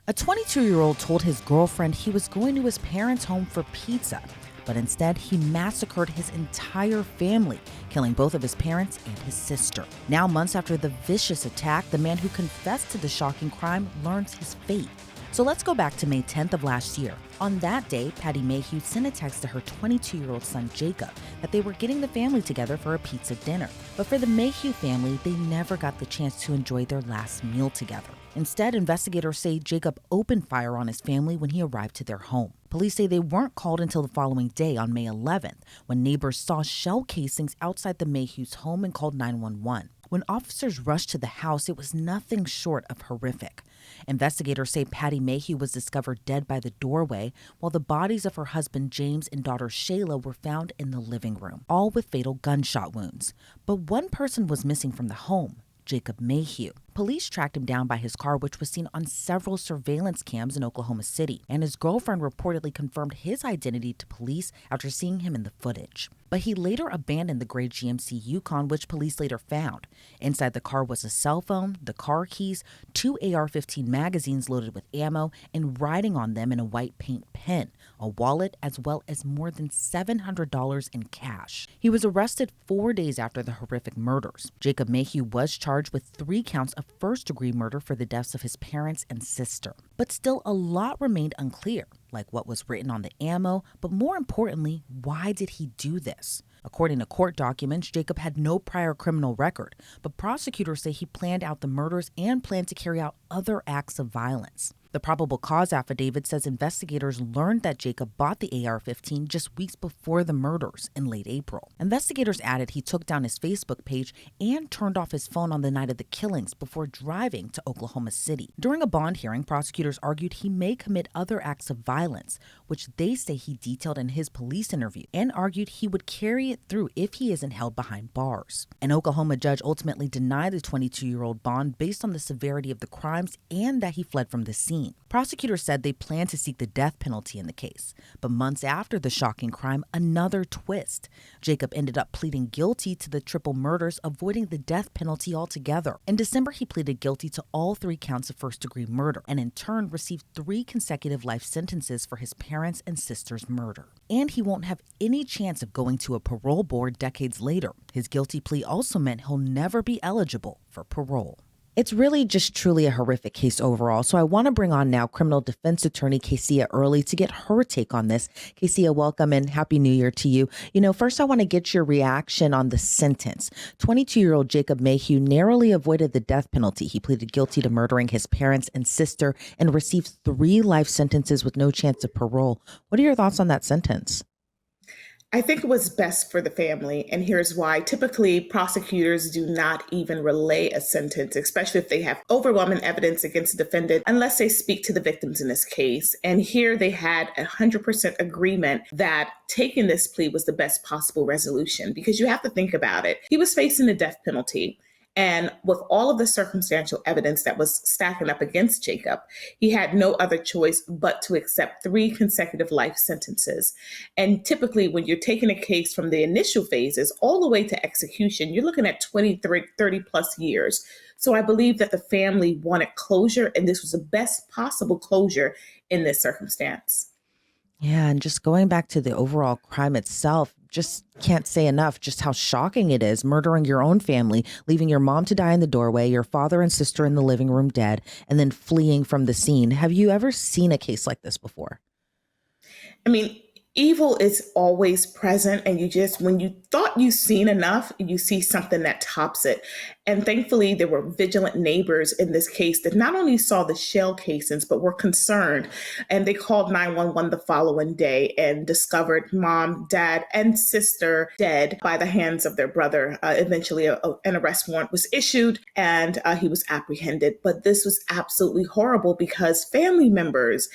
A 22-year-old told his girlfriend he was going to his parents' home for pizza, but instead he massacred his entire family, killing both of his parents and his sister. Now, months after the vicious attack, the man who confessed to the shocking crime learns his fate. So let's go back to May 10th of last year. On that day, Patty Mayhugh sent a text to her 22-year-old son Jacob that they were getting the family together for a pizza dinner. But for the Mayhugh family, they never got the chance to enjoy their last meal together. Instead, investigators say Jacob opened fire on his family when he arrived to their home. Police say they weren't called until the following day on May 11th, when neighbors saw shell casings outside the Mayhugh's home and called 911. When officers rushed to the house, it was nothing short of horrific. Investigators say Patty Mayhugh was discovered dead by the doorway, while the bodies of her husband James and daughter Shayla were found in the living room, all with fatal gunshot wounds. But one person was missing from the home: Jacob Mayhugh. Police tracked him down by his car, which was seen on several surveillance cams in Oklahoma City, and his girlfriend reportedly confirmed his identity to police after seeing him in the footage. But he later abandoned the gray GMC Yukon, which police later found. Inside the car was a cell phone, the car keys, 2 AR-15 magazines loaded with ammo, and writing on them in a white paint pen, a wallet, as well as more than $700 in cash. He was arrested 4 days after the horrific murders. Jacob Mayhugh was charged with 3 counts of first-degree murder for the deaths of his parents and sister. But still, a lot remained unclear, like what was written on the ammo, but more importantly, why did he do this? According to court documents, Jacob had no prior criminal record, but prosecutors say he planned out the murders and planned to carry out other acts of violence. The probable cause affidavit says investigators learned that Jacob bought the AR-15 just weeks before the murders in late April. Investigators added he took down his Facebook page and turned off his phone on the night of the killings before driving to Oklahoma City. During a bond hearing, prosecutors argued he may commit other acts of violence, which they say he detailed in his police interview, and argued he would carry it through if he isn't held behind bars. An Oklahoma judge ultimately denied the 22-year-old bond based on the severity of the crimes and that he fled from the scene. Prosecutors said they planned to seek the death penalty in the case. But months after the shocking crime, another twist. Jacob ended up pleading guilty to the triple murders, avoiding the death penalty altogether. In December, he pleaded guilty to all 3 counts of first-degree murder and in turn received 3 consecutive life sentences for his parents' and sister's murder. And he won't have any chance of going to a parole board decades later. His guilty plea also meant he'll never be eligible for parole. It's really just truly a horrific case overall. So I want to bring on now criminal defense attorney Kesia Early to get her take on this. Kesia, welcome and Happy New Year to you. First I want to get your reaction on the sentence. 22-year-old Jacob Mayhugh narrowly avoided the death penalty. He pleaded guilty to murdering his parents and sister and received 3 life sentences with no chance of parole. What are your thoughts on that sentence? I think it was best for the family, and here's why. Typically, prosecutors do not even relay a sentence, especially if they have overwhelming evidence against the defendant, unless they speak to the victims in this case. And here they had 100% agreement that taking this plea was the best possible resolution, because you have to think about it. He was facing the death penalty. And with all of the circumstantial evidence that was stacking up against Jacob, he had no other choice but to accept 3 consecutive life sentences. And typically, when you're taking a case from the initial phases all the way to execution, you're looking at 30 plus years. So I believe that the family wanted closure, and this was the best possible closure in this circumstance. Yeah, and just going back to the overall crime itself, just can't say enough just how shocking it is, murdering your own family, leaving your mom to die in the doorway, your father and sister in the living room dead, and then fleeing from the scene. Have you ever seen a case like this before? I mean, evil is always present, and when you thought you've seen enough, you see something that tops it. And thankfully, there were vigilant neighbors in this case that not only saw the shell casings, but were concerned. And they called 911 the following day and discovered mom, dad, and sister dead by the hands of their brother. Eventually, an arrest warrant was issued, and he was apprehended. But this was absolutely horrible because family members,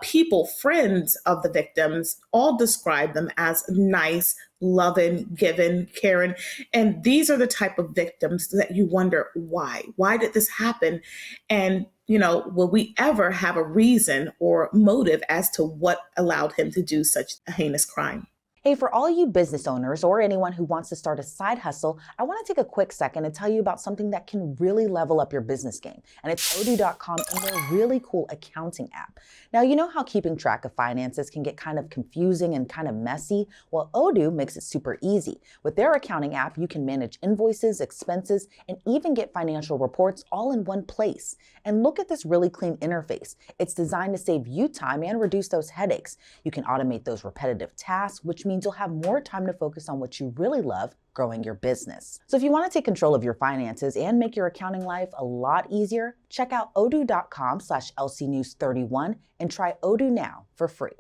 people, friends of the victims, all described them as nice, loving, giving, caring. And these are the type of victims that you wonder why. Why did this happen? And, will we ever have a reason or motive as to what allowed him to do such a heinous crime? Hey, for all you business owners or anyone who wants to start a side hustle, I want to take a quick second and tell you about something that can really level up your business game. And it's odoo.com and their really cool accounting app. Now, you know how keeping track of finances can get kind of confusing and kind of messy? Well, Odoo makes it super easy. With their accounting app, you can manage invoices, expenses, and even get financial reports all in one place. And look at this really clean interface. It's designed to save you time and reduce those headaches. You can automate those repetitive tasks, which means you'll have more time to focus on what you really love, growing your business. So if you want to take control of your finances and make your accounting life a lot easier, check out odoo.com/LCnews31 and try Odoo now for free.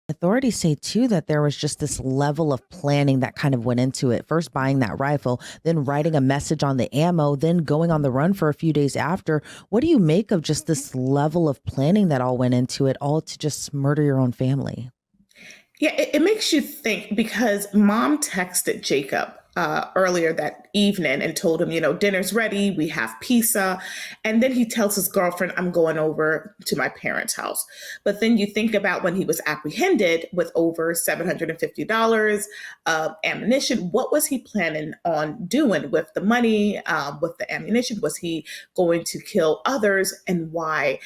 Authorities say, too, that there was just this level of planning that kind of went into it. First buying that rifle, then writing a message on the ammo, then going on the run for a few days after. What do you make of just this level of planning that all went into it, all to just murder your own family? Yeah, it makes you think because mom texted Jacob earlier that evening and told him, dinner's ready, we have pizza. And then he tells his girlfriend, I'm going over to my parents' house. But then you think about when he was apprehended with over $750 of ammunition, what was he planning on doing with the money, with the ammunition? Was he going to kill others, and why?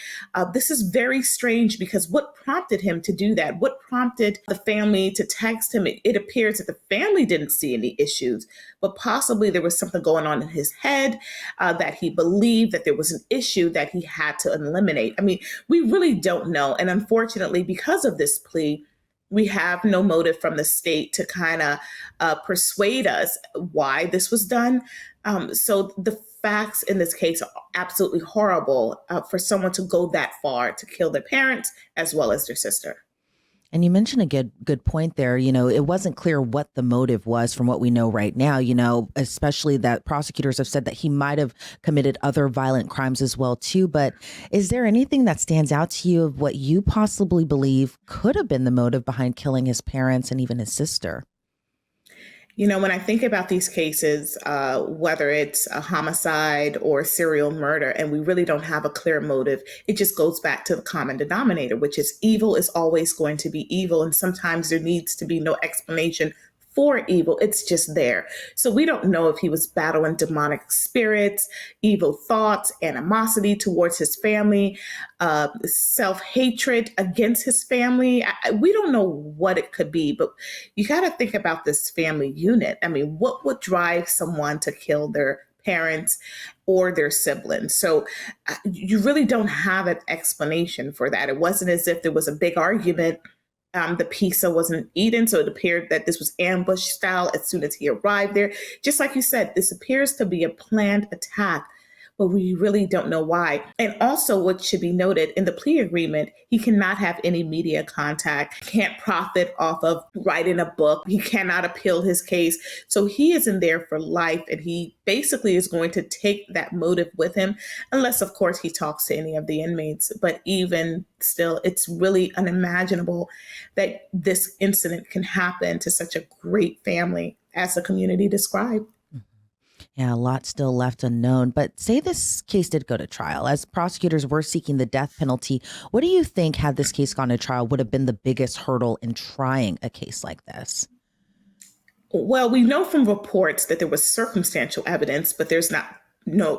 This is very strange because what prompted him to do that? What prompted the family to text him? It appears that the family didn't see any issues, but possibly there was something going on in his head that he believed that there was an issue that he had to eliminate. I mean, we really don't know. And unfortunately, because of this plea, we have no motive from the state to kind of persuade us why this was done. So the facts in this case are absolutely horrible for someone to go that far to kill their parents as well as their sister. And you mentioned a good point there. It wasn't clear what the motive was from what we know right now, especially that prosecutors have said that he might have committed other violent crimes as well, too. But is there anything that stands out to you of what you possibly believe could have been the motive behind killing his parents and even his sister? When I think about these cases, whether it's a homicide or serial murder, and we really don't have a clear motive, it just goes back to the common denominator, which is evil is always going to be evil. And sometimes there needs to be no explanation for evil. It's just there. So we don't know if he was battling demonic spirits, evil thoughts, animosity towards his family, self-hatred against his family. We don't know what it could be, but you got to think about this family unit. I mean, what would drive someone to kill their parents or their siblings? So you really don't have an explanation for that. It wasn't as if there was a big argument. The pizza wasn't eaten, so it appeared that this was ambush style as soon as he arrived there. Just like you said, this appears to be a planned attack, but we really don't know why. And also, what should be noted in the plea agreement, he cannot have any media contact, can't profit off of writing a book, he cannot appeal his case. So he is in there for life, and he basically is going to take that motive with him, unless, of course, he talks to any of the inmates. But even still, it's really unimaginable that this incident can happen to such a great family, as the community described. Yeah, a lot still left unknown. But say this case did go to trial, as prosecutors were seeking the death penalty. What do you think, had this case gone to trial, would have been the biggest hurdle in trying a case like this? Well, we know from reports that there was circumstantial evidence, but there's not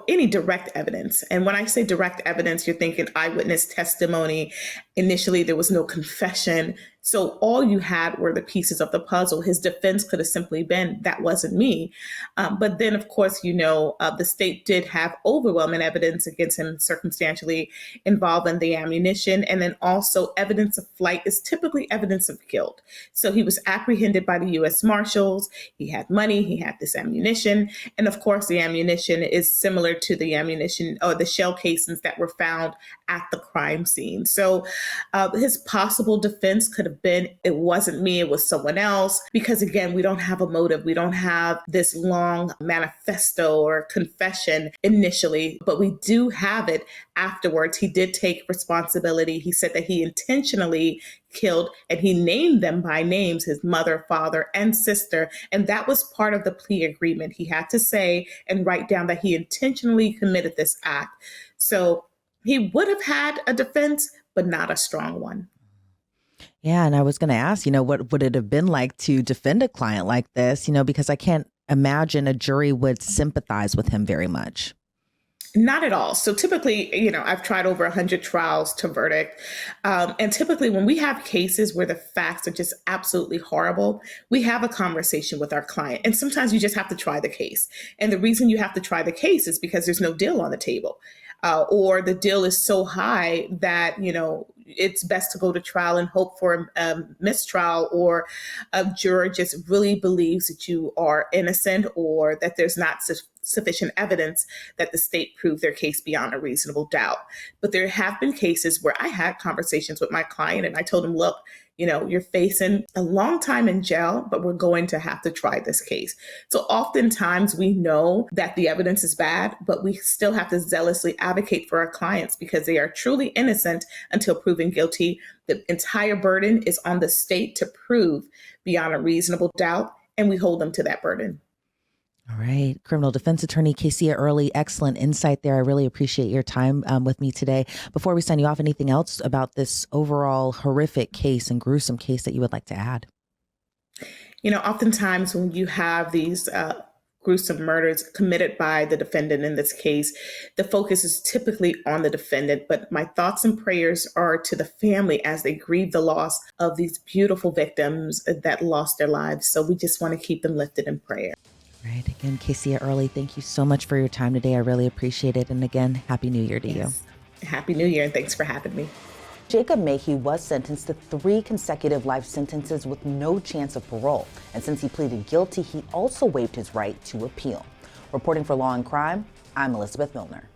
any direct evidence. And when I say direct evidence, you're thinking eyewitness testimony. Initially, there was no confession. So all you had were the pieces of the puzzle. His defense could have simply been, that wasn't me. But then, of course, the state did have overwhelming evidence against him circumstantially involving the ammunition. And then also evidence of flight is typically evidence of guilt. So he was apprehended by the U.S. Marshals. He had money. He had this ammunition. And of course, the ammunition is similar to the ammunition or the shell casings that were found at the crime scene. So his possible defense could have been, it wasn't me, it was someone else. Because again, we don't have a motive. We don't have this long manifesto or confession initially, but we do have it afterwards. He did take responsibility. He said that he intentionally killed, and he named them by names, his mother, father, and sister. And that was part of the plea agreement. He had to say and write down that he intentionally committed this act. So he would have had a defense, but not a strong one. Yeah, and I was going to ask, what would it have been like to defend a client like this, because I can't imagine a jury would sympathize with him very much. Not at all. So typically, I've tried over 100 trials to verdict. And typically, when we have cases where the facts are just absolutely horrible, we have a conversation with our client. And sometimes you just have to try the case. And the reason you have to try the case is because there's no deal on the table. Or the deal is so high that, it's best to go to trial and hope for a mistrial, or a juror just really believes that you are innocent, or that there's not sufficient evidence that the state proved their case beyond a reasonable doubt. But there have been cases where I had conversations with my client and I told him, look, you're facing a long time in jail, but we're going to have to try this case. So oftentimes we know that the evidence is bad, but we still have to zealously advocate for our clients because they are truly innocent until proven guilty. The entire burden is on the state to prove beyond a reasonable doubt, and we hold them to that burden. All right. Criminal defense attorney Casey Early, excellent insight there. I really appreciate your time with me today. Before we sign you off, anything else about this overall horrific case and gruesome case that you would like to add? Oftentimes when you have these gruesome murders committed by the defendant in this case, the focus is typically on the defendant. But my thoughts and prayers are to the family as they grieve the loss of these beautiful victims that lost their lives. So we just want to keep them lifted in prayer. Right. Again, Casey Early, thank you so much for your time today. I really appreciate it. And again, Happy New Year to you. Happy New Year, and thanks for having me. Jacob Mayhugh was sentenced to 3 consecutive life sentences with no chance of parole. And since he pleaded guilty, he also waived his right to appeal. Reporting for Law and Crime, I'm Elizabeth Millner.